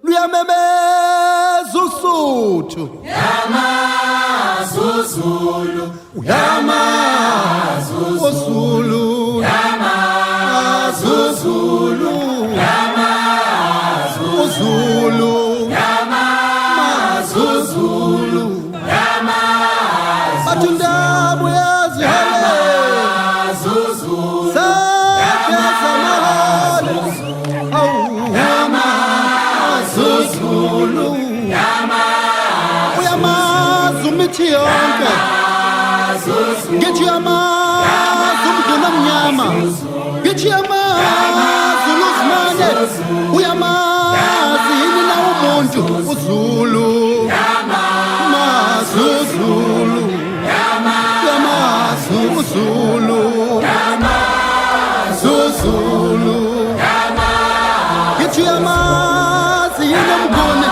luyamemeza uSuthu Yamazi uZulu, uyamazi uZulu yamazi uZulu, yamazi uZulu yamazi uZulu, yamazi bathi ndabu yazihele yamazi uZulu, sakeza mahali yamazi uZulu, uyamazi umithi yonke ngithi uyamazi umduna mnyama ngithi uyamazi uluzimane uyamazi yini na umuntu uZulu yamazi uZulu yamazi uZulu yamazi uZulu ngithi uyamazi yini umguni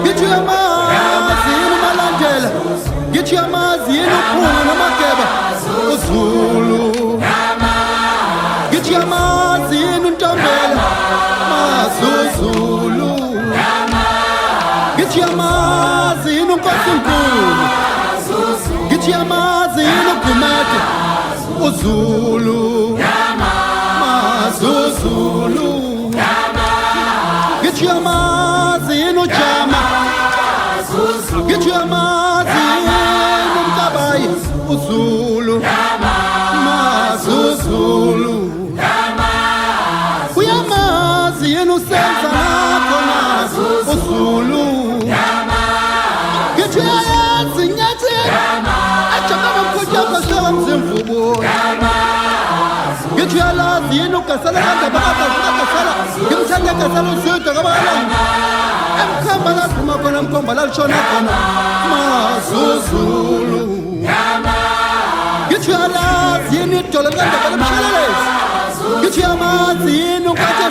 ngithi uyamazi yini umalandela ngithi uyamazi yini uphunga nomageba uZulu ngithi uyamazi yini untombela mazi uZulu ngithi uyamazi yini uNkosinkulu ngithi uyamazi yini uGumede uZulu mazi uZulu ngithi uyamazi yini uJama ngithi uyamazi yini uMkabayi uZulu mazi uZulu uyamazi yini usenza nakhona uZulu ngithi uyayazi nyathi ajabana mkhuthaza shaka mzimvubo ngithi uyalazi yini ugasala kandaba kagasala ngimthanda gasala uSudu kabalanga emkhamba laphuma khona emkhomba lalishona khona mazi uZulu ngithi uyalazi yini idolo likandaba lemshelelezi ngithi uyamazi yini ukathe